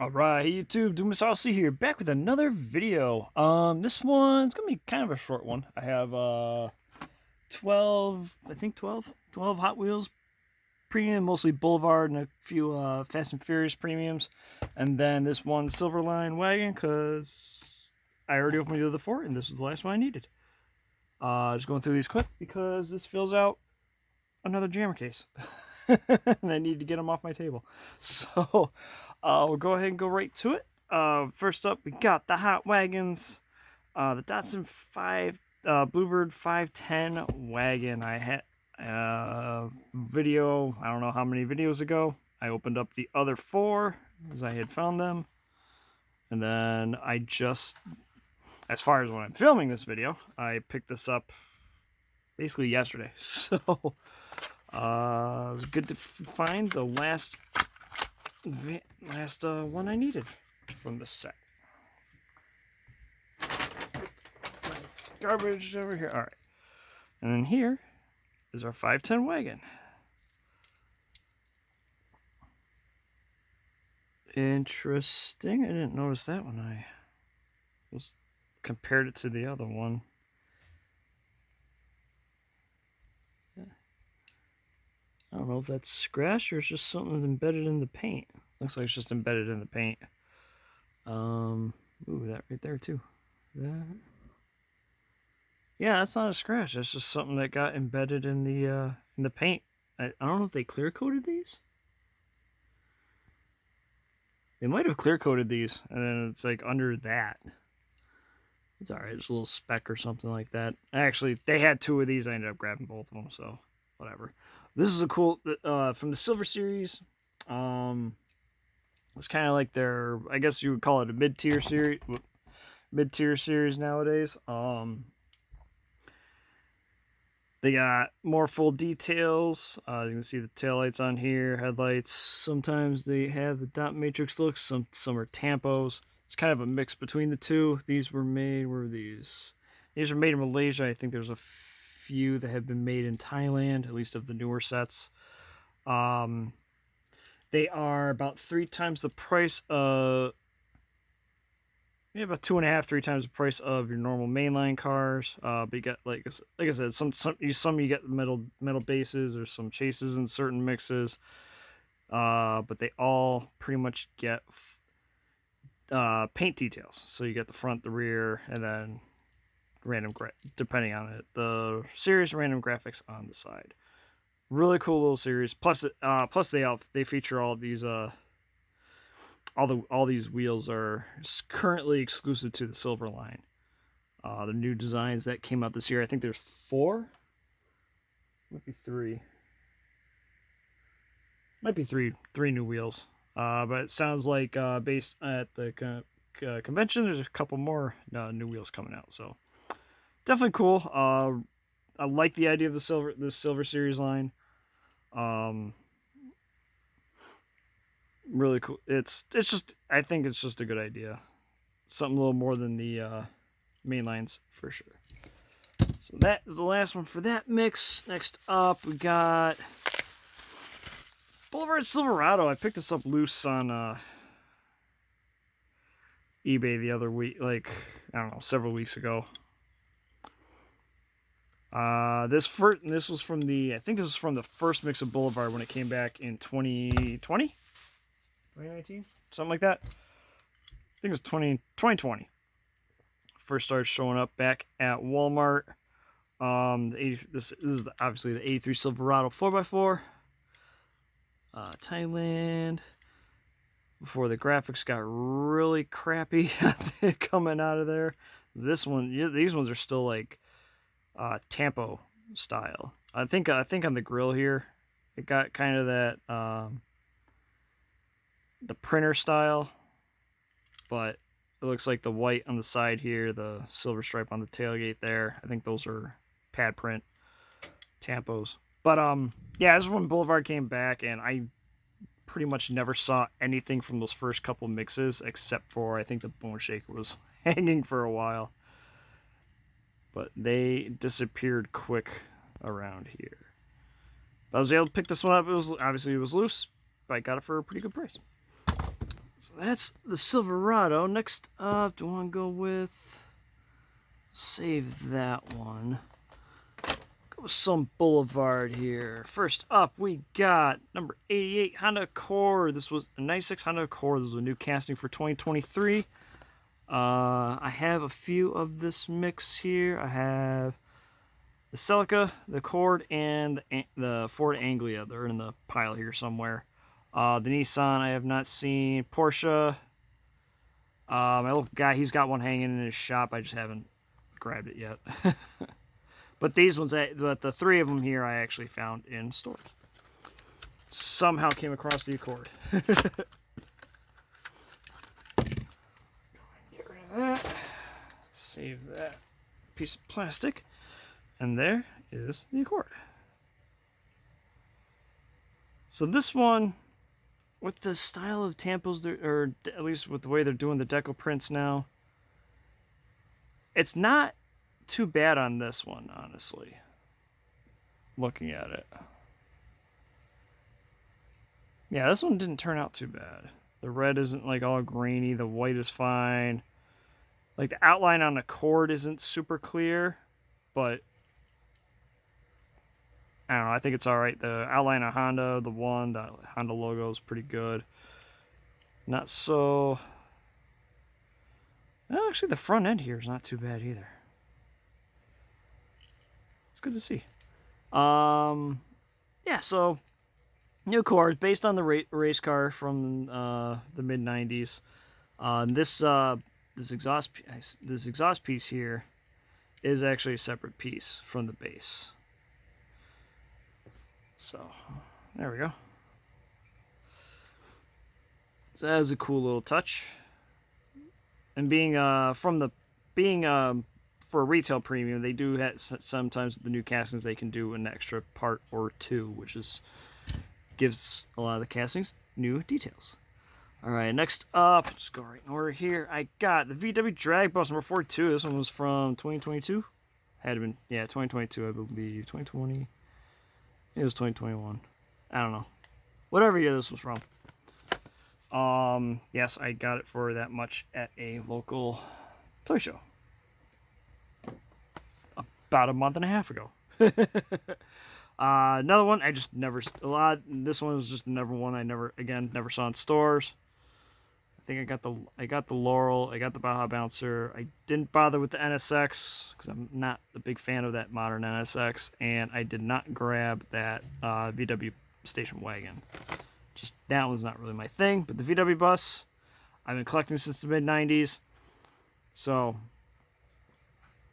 Alright, hey YouTube, Doomasaucy here, back with another video. This one's gonna be kind of a short one. I have 12, I think 12 Hot Wheels premium, mostly Boulevard and a few Fast and Furious premiums. And then this one Silverline wagon, because I already opened the other four and this was the last one I needed. Just going through these quick because this fills out another jammer case. And I need to get them off my table. So we'll go ahead and go right to it. First up, we got the Hot Wagons. The Datsun 5 Bluebird 510 wagon. I had video, I don't know how many videos ago. I opened up the other four as I had found them. And then I just, as far as when I'm filming this video, I picked this up basically yesterday. So it was good to find the last one I needed from the set. Garbage over here. All right, and then here is our 510 wagon. Interesting. I didn't notice that when I was compared it to the other one. I don't know if that's scratched or it's just something that's embedded in the paint. Looks like it's just embedded in the paint. Ooh, that right there too. That. Yeah, that's not a scratch. That's just something that got embedded in the paint. I don't know if they clear coated these. They might have clear coated these, and then it's like under that. It's alright. It's a little speck or something like that. Actually, they had two of these. I ended up grabbing both of them, so whatever. This is a cool from the Silver Series. It's kind of like their, I guess you would call it a mid-tier series. Mid-tier series nowadays. They got more full details. You can see the taillights on here, headlights. Sometimes they have the dot matrix looks. Some are tampos. It's kind of a mix between the two. These were made. Where were these? These were made in Malaysia. I think there's a few that have been made in Thailand, at least of the newer sets. They are about 3 times the price of, about 2.5, 3 times the price of your normal mainline cars. But you got like I said, some you get metal bases or some chases in certain mixes. But they all pretty much get paint details. So you get the front, the rear, and then random depending on it, the series random graphics on the side. Really cool little series. Plus they feature all these all these wheels are currently exclusive to the Silverline. The new designs that came out this year. I think there's 4. Might be 3. Might be three new wheels. But it sounds like based at the convention, there's a couple more new wheels coming out. So definitely cool. I like the idea of the Silver Series line. Really cool. It's just, I think it's just a good idea. Something a little more than the main lines for sure. So that is the last one for that mix. Next up, we got Boulevard Silverado. I picked this up loose on eBay the other week, like, I don't know, several weeks ago. This was from the, I think this was from the first mix of Boulevard when it came back in 2020? 2019? Something like that. I think it was 2020. First started showing up back at Walmart. This is obviously the 83 Silverado 4x4. Thailand. Before the graphics got really crappy coming out of there. This one, these ones are still like Tampo style. I think on the grill here, it got kind of that the printer style, but it looks like the white on the side here, the silver stripe on the tailgate there. I think those are pad print Tampos. But yeah, this is when Boulevard came back, and I pretty much never saw anything from those first couple mixes except for, I think, the Bone Shaker was hanging for a while. But they disappeared quick around here. But I was able to pick this one up. It was loose, but I got it for a pretty good price. So that's the Silverado. Next up, do I want to go with... Save that one. Go with some Boulevard here. First up, we got number 88 Honda Accord. This was a 96 Honda Accord. This was a new casting for 2023. I have a few of this mix here. I have the Celica, the Accord, and the Ford Anglia. They're in the pile here somewhere. The Nissan I have not seen. Porsche. My little guy, he's got one hanging in his shop. I just haven't grabbed it yet. But these ones, but the three of them here I actually found in stores. Somehow came across the Accord. Get rid of that. Save that piece of plastic. And there is the Accord. So this one, with the style of tampos, or at least with the way they're doing the deco prints now, it's not too bad on this one, honestly. Looking at it. Yeah, this one didn't turn out too bad. The red isn't like all grainy. The white is fine. Like the outline on the cord isn't super clear, but I don't know. I think it's all right. The outline of Honda, the Honda logo is pretty good. Not so. Well, actually, the front end here is not too bad either. It's good to see. Yeah. So, new cars based on the race car from the mid '90s. This exhaust piece here is actually a separate piece from the base. So, there we go. So that is a cool little touch. And being for a retail premium, they do have sometimes with the new castings they can do an extra part or two, which gives a lot of the castings new details. All right, next up, just go right in order here. I got the VW Drag Bus number 42. This one was from 2022. Had been, yeah, 2022. I believe 2020. It was 2021. I don't know. Whatever year this was from. Yes, I got it for that much at a local toy show. About a month and a half ago. Another one I just never this one was just another one I never saw in stores. I think I got the Laurel, I got the Baja Bouncer. I didn't bother with the NSX because I'm not a big fan of that modern NSX, and I did not grab that VW station wagon. Just that one's not really my thing. But the VW bus, I've been collecting since the mid '90s. So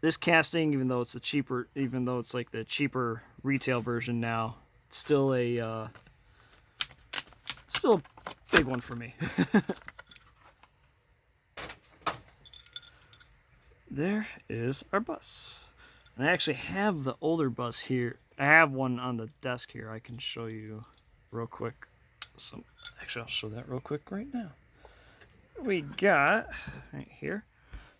this casting, even though it's like the cheaper retail version now, it's still a big one for me. There is our bus. And I actually have the older bus here. I have one on the desk here. I can show you real quick. Actually, I'll show that real quick right now. We got right here.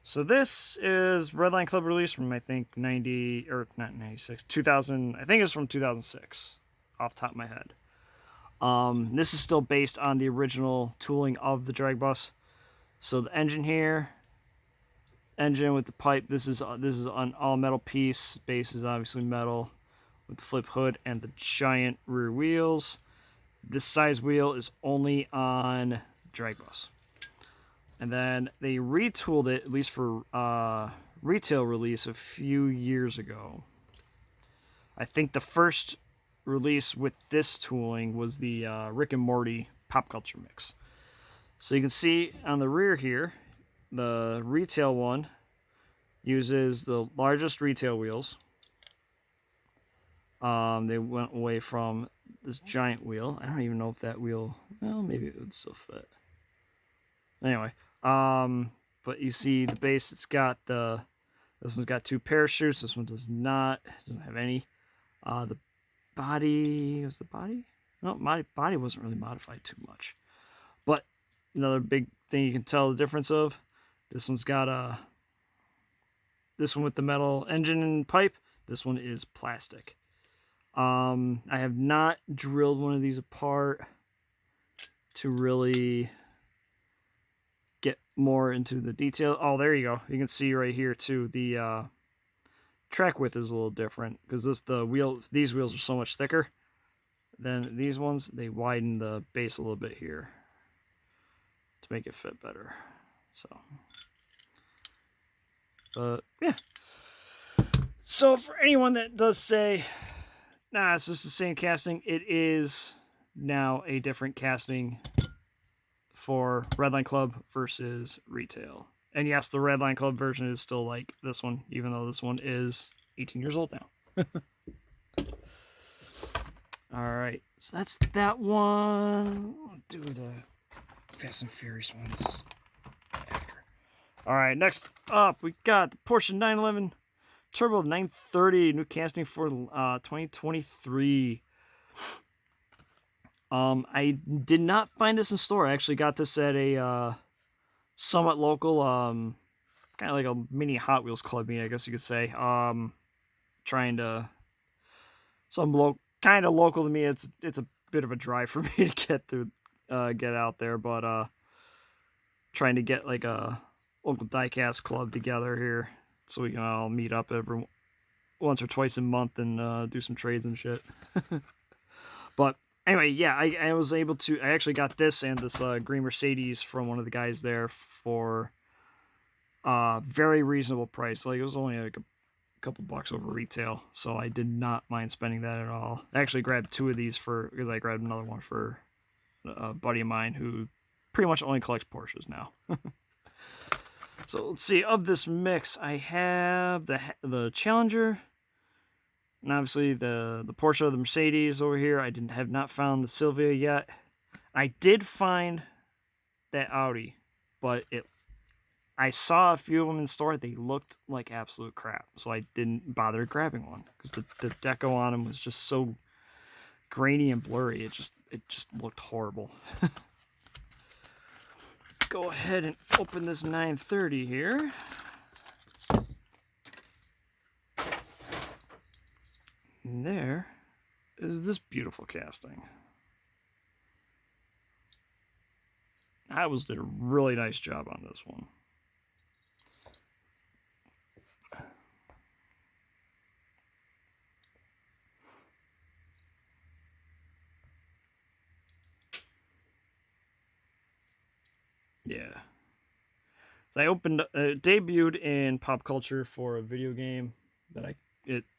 So this is Redline Club release from I think 90 or not 96, 2000. I think it's from 2006, off the top of my head. This is still based on the original tooling of the drag bus. So the engine here. Engine with the pipe. This is an all metal piece. Base is obviously metal with the flip hood and the giant rear wheels. This size wheel is only on drag bus. And then they retooled it, at least for retail release, a few years ago. I think the first release with this tooling was the Rick and Morty pop culture mix. So you can see on the rear here, the retail one uses the largest retail wheels. They went away from this giant wheel. I don't even know if that wheel, well, maybe it would still fit. Anyway, but you see the base, this one's got two parachutes. This one does not, doesn't have any. The body, was the body? No, my body wasn't really modified too much. But another big thing you can tell the difference of, this one's got this one with the metal engine and pipe. This one is plastic. I have not drilled one of these apart to really get more into the detail. Oh, there you go. You can see right here too. The track width is a little different because these wheels are so much thicker than these ones. They widen the base a little bit here to make it fit better. So, but yeah. So for anyone that does say, nah, it's just the same casting, it is now a different casting for Redline Club versus retail. And yes, the Redline Club version is still like this one, even though this one is 18 years old now. Alright, so that's that one. I'll do the Fast and Furious ones after. Alright, next up, we got the Porsche 911 Turbo 930, new casting for 2023. I did not find this in store. I actually got this at a somewhat local, kind of like a mini Hot Wheels club meet, I guess you could say. Trying to kind of local to me. It's a bit of a drive for me to get out there, but trying to get like a local diecast club together here so we can all meet up once or twice a month and do some trades and shit. But anyway, yeah, I was able to. I actually got this and this green Mercedes from one of the guys there for very reasonable price. Like it was only like a couple bucks over retail, so I did not mind spending that at all. I actually grabbed two of these because I grabbed another one for a buddy of mine who pretty much only collects Porsches now. So let's see. Of this mix, I have the Challenger, and obviously the Porsche, the Mercedes over here. I have not found the Silvia yet. I did find that Audi, but I saw a few of them in store. They looked like absolute crap, so I didn't bother grabbing one because the deco on them was just so grainy and blurry. It just looked horrible. Go ahead and open this 930 here. And there is this beautiful casting. Hot Wheels did a really nice job on this one. Yeah. So I debuted in pop culture for a video game that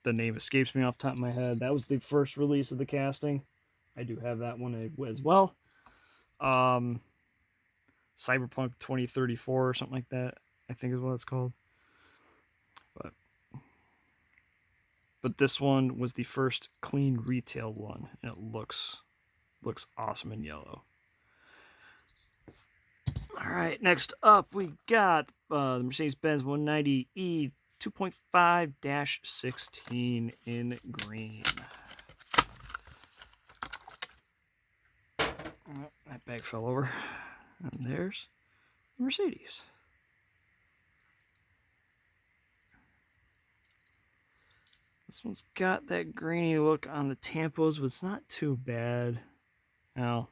the name escapes me off the top of my head. That was the first release of the casting. I do have that one as well. Cyberpunk 2034 or something like that, I think is what it's called. But this one was the first clean retail one, and it looks awesome in yellow. All right, next up we got the Mercedes-Benz 190E 2.5-16 in green. Oh, that bag fell over. And there's the Mercedes. This one's got that grainy look on the tampos, but it's not too bad. Now,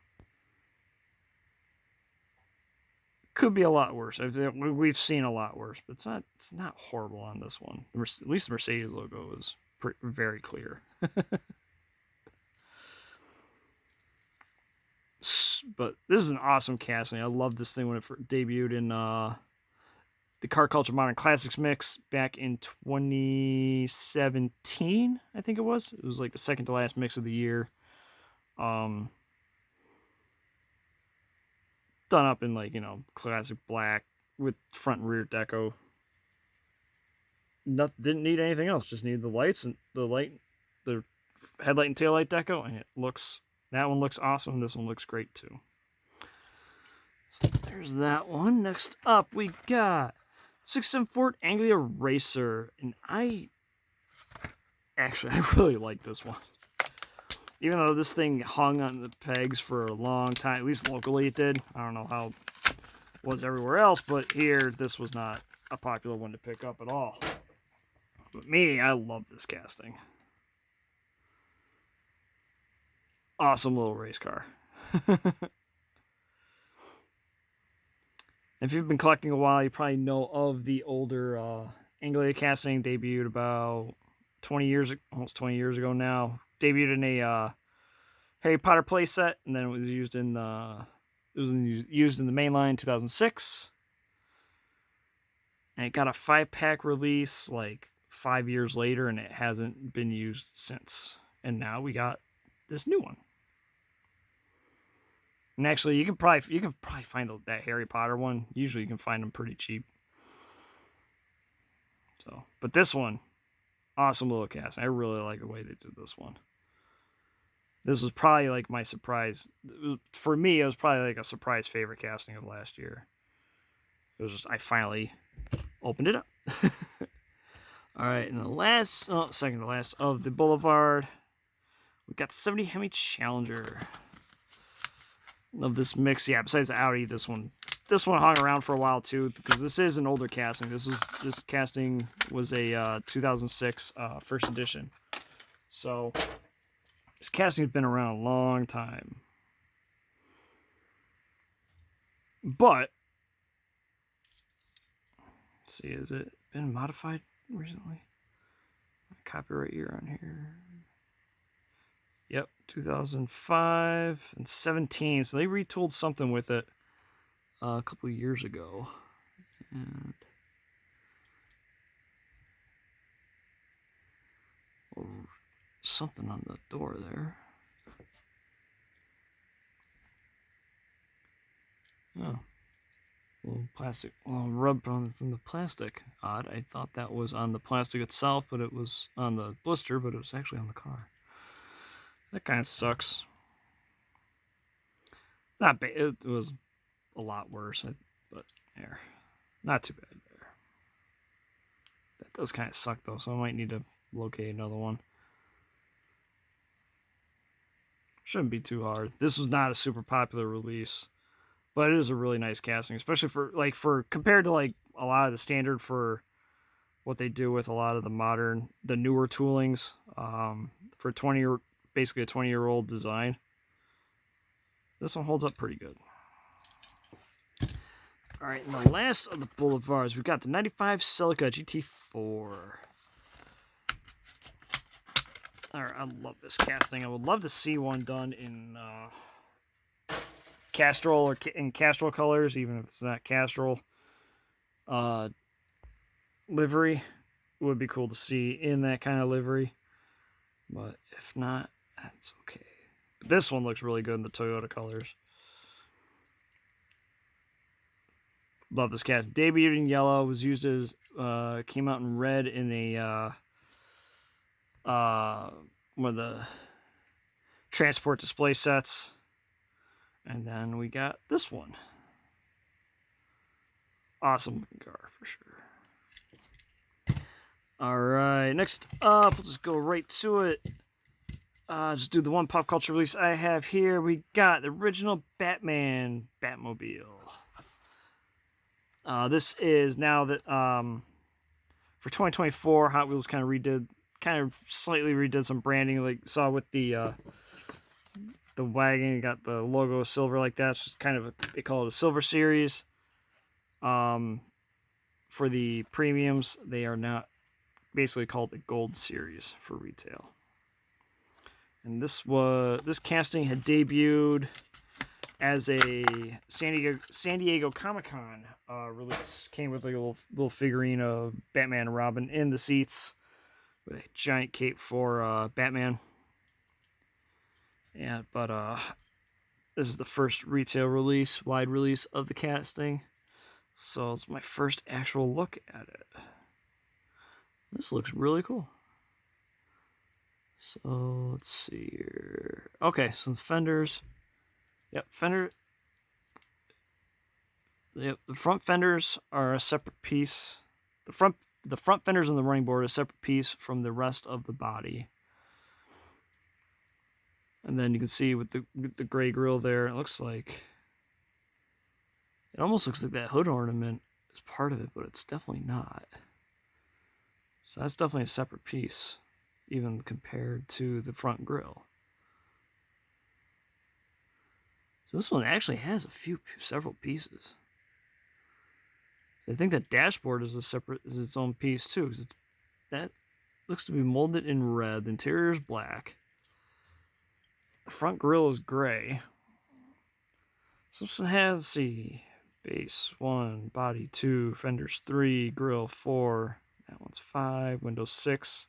could be a lot worse. We've seen a lot worse, but it's not horrible on this one. At least the Mercedes logo is very clear. But this is an awesome casting. I love this thing when it debuted in the Car Culture Modern Classics mix back in 2017, I think it was. It was like the second to last mix of the year. Done up in like, classic black with front and rear deco. Didn't need anything else. Just needed the lights and the headlight and taillight deco, and that one looks awesome. This one looks great too. So there's that one. Next up, we got 6.7 Ford Anglia Racer, and I really like this one. Even though this thing hung on the pegs for a long time, at least locally it did. I don't know how it was everywhere else, but here, this was not a popular one to pick up at all. But me, I love this casting. Awesome little race car. And If you've been collecting a while, you probably know of the older Anglia casting. Debuted about 20 years, almost 20 years ago now. Debuted in a Harry Potter playset, and then it was used in the used in the mainline in 2006. And it got a 5-pack release like 5 years later, and it hasn't been used since. And now we got this new one. And actually, you can probably find that Harry Potter one. Usually, you can find them pretty cheap. So, but this one, awesome little cast. I really like the way they did this one. This was probably like my surprise. For me, it was probably like a surprise favorite casting of last year. It was just, I finally opened it up. All right, and second to last of the Boulevard, we got the 70 Hemi Challenger. Love this mix. Yeah, besides the Audi, this one hung around for a while too, because this is an older casting. This casting was a 2006 first edition. So this casting has been around a long time. But let's see, has it been modified recently? Copyright year on here. Yep, 2005 and 17. So they retooled something with it a couple of years ago. And something on the door there. Oh, a little plastic, rub from the plastic. Odd. I thought that was on the plastic itself, but it was on the blister, but it was actually on the car. That kind of sucks. Not bad. It was a lot worse, but there, not too bad there. That does kind of suck though, so I might need to locate another one. Shouldn't be too hard. This was not a super popular release, but it is a really nice casting, especially for compared to like a lot of the standard for what they do with a lot of the newer toolings for basically a 20-year-old design. This one holds up pretty good. All right, and the last of the Boulevards, we've got the 95 Celica GT4. All right, I love this casting. I would love to see one done in Castrol or in Castrol colors, even if it's not Castrol. Livery would be cool to see in that kind of livery, but if not, that's okay. But this one looks really good in the Toyota colors. Love this cast. Debuted in yellow, was used as came out in red in a one of the transport display sets, and then we got this one. Awesome looking car for sure. All right, next up, we'll just go right to it. Just do the one pop culture release I have here. We got the original Batman Batmobile. This is now that for 2024, Hot Wheels kind of slightly redid some branding, like saw with the wagon. You got the logo silver like that. It's just kind of they call it a silver series. For the premiums, they are now basically called the gold series for retail. And this casting had debuted as a San Diego Comic-Con release. Came with like a little figurine of Batman and Robin in the seats with a giant cape for Batman. Yeah, but this is the first retail release, wide release of the casting. So it's my first actual look at it. This looks really cool. So let's see here. Okay, so the fenders. Yep, Yep, the front fenders are a separate piece. The front fenders and the running board are a separate piece from the rest of the body. And then you can see with the gray grille there, it almost looks like that hood ornament is part of it, but it's definitely not. So that's definitely a separate piece, even compared to the front grille. So this one actually has several pieces. I think the dashboard is its own piece too, because that looks to be molded in red. The interior is black. The front grille is gray. This one has, let's see, base 1, body 2, fenders 3, grille 4. That one's 5, windows 6,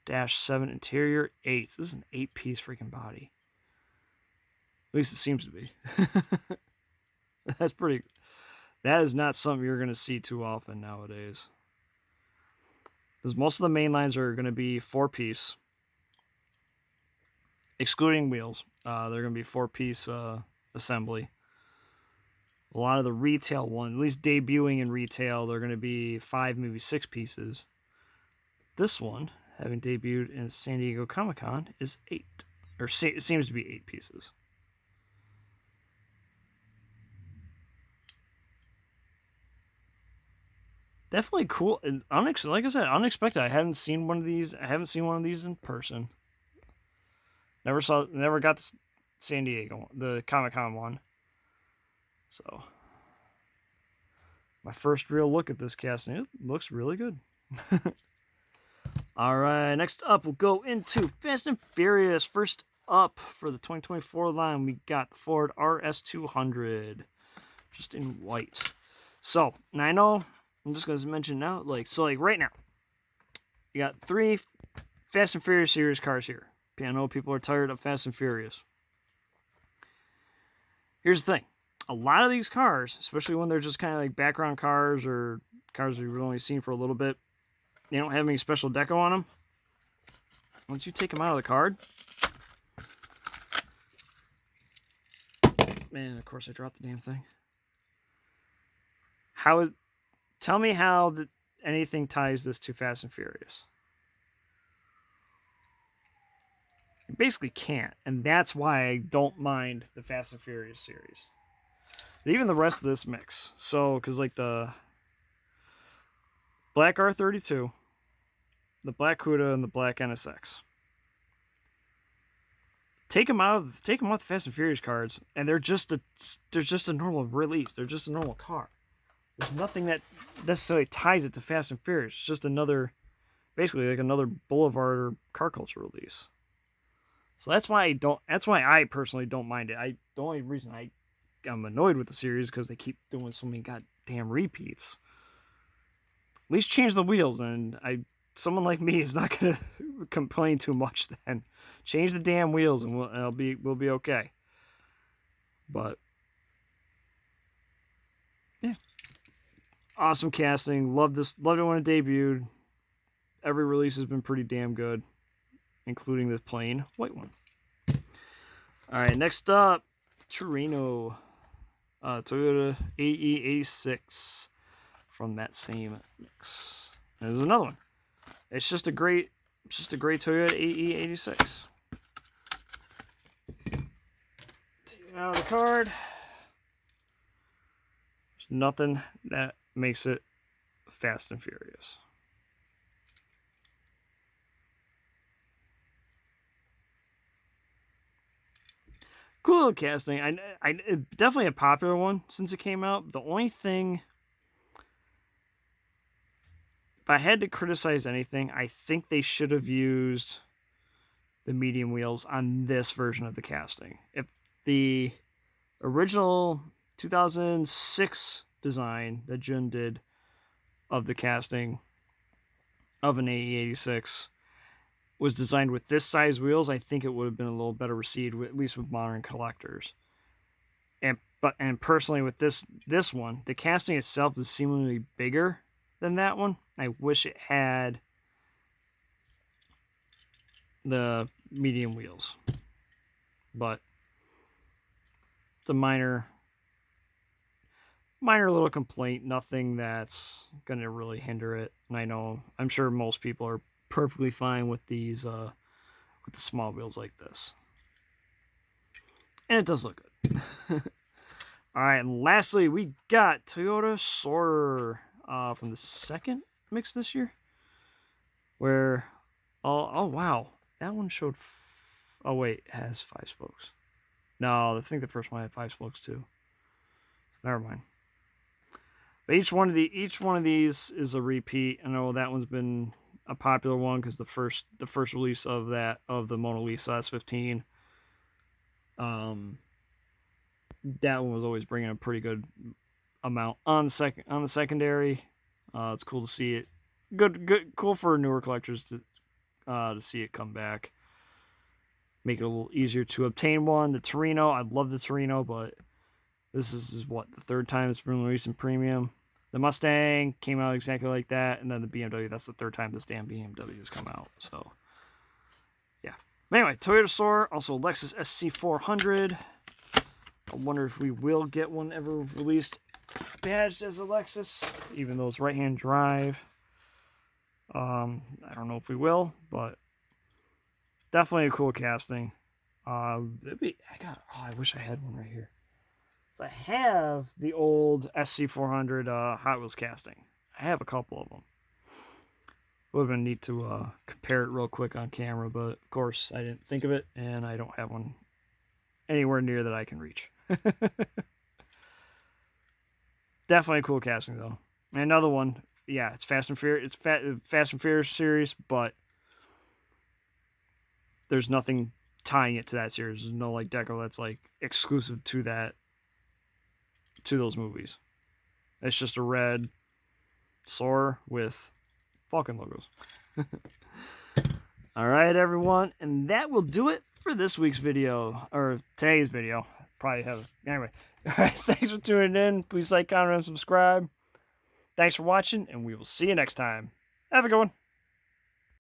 dash 7, interior 8. This is an 8-piece freaking body. At least it seems to be. That's pretty. That is not something you're going to see too often nowadays. Because most of the main lines are going to be 4-piece, excluding wheels. They're going to be 4-piece assembly. A lot of the retail ones, at least debuting in retail, they're going to be 5, maybe 6 pieces. This one, having debuted in San Diego Comic-Con, is 8. Or it seems to be 8 pieces. Definitely cool and like I said, unexpected. I haven't seen one of these. I haven't seen one of these in person. Never got the San Diego, the Comic-Con one. So, my first real look at this casting. It looks really good. All right, next up we'll go into Fast and Furious. First up for the 2024 line, we got the Ford RS200, just in white. So, now I know. I'm just going to mention now, right now, you got 3 Fast and Furious series cars here. I know people are tired of Fast and Furious. Here's the thing. A lot of these cars, especially when they're just kind of like background cars or cars we've only seen for a little bit, they don't have any special deco on them. Once you take them out of the card, man, of course I dropped the damn thing. Tell me how anything ties this to Fast and Furious. You basically can't, and that's why I don't mind the Fast and Furious series. Even the rest of this mix. So, because like the black R32, the black CUDA, and the black NSX. Take them off the Fast and Furious cards, and they're just a normal release. They're just a normal car. There's nothing that necessarily ties it to Fast and Furious. It's just basically like another Boulevard or car culture release. So that's why I personally don't mind it. The only reason I'm annoyed with the series because they keep doing so many goddamn repeats. At least change the wheels, and someone like me is not gonna complain too much. Then change the damn wheels, and we'll be okay. But yeah. Awesome casting. Loved it when it debuted. Every release has been pretty damn good, including the plain white one. All right, next up, Torino, Toyota AE86 from that same mix. And there's another one. It's just a great Toyota AE86. Take it out of the card. There's nothing that makes it Fast and Furious. Cool little casting. I definitely a popular one since it came out. The only thing, if I had to criticize anything, I think they should have used the medium wheels on this version of the casting. If the original 2006 design that Jun did of the casting of an AE86 was designed with this size wheels, I think it would have been a little better received, at least with modern collectors. And personally, with this one, the casting itself is seemingly bigger than that one. I wish it had the medium wheels, but it's a minor little complaint, nothing that's going to really hinder it. And I'm sure most people are perfectly fine with these, with the small wheels like this. And it does look good. All right, and lastly, we got Toyota Soarer from the second mix this year. Where, oh wow, that one showed, oh wait, it has 5 spokes. No, I think the first one had 5 spokes too. Never mind. But each one of these is a repeat. I know that one's been a popular one because the first release of the Mona Lisa S15, that one was always bringing a pretty good amount on the secondary. It's cool to see it. Cool for newer collectors to see it come back. Make it a little easier to obtain one. The Torino, I love the Torino, but this is what, the third time it's been released in premium. The Mustang came out exactly like that, and then the BMW, that's the third time this damn BMW has come out. So, yeah. Anyway, Toyota Soarer, also Lexus SC400. I wonder if we will get one ever released badged as a Lexus, even though it's right-hand drive. I don't know if we will, but definitely a cool casting. I wish I had one right here. So I have the old SC400 Hot Wheels casting. I have a couple of them. Would have been neat to compare it real quick on camera, but of course I didn't think of it, and I don't have one anywhere near that I can reach. Definitely a cool casting though. And another one, yeah, it's Fast and Furious. It's Fast and Furious series, but there's nothing tying it to that series. There's no like deco that's like exclusive to those movies. It's just a red Soarer with Falcon logos. All right, everyone, and that will do it for this week's video, or today's video. Probably have anyway. All right, thanks for tuning in. Please like, comment, and subscribe. Thanks for watching, and we will see you next time. Have a good one.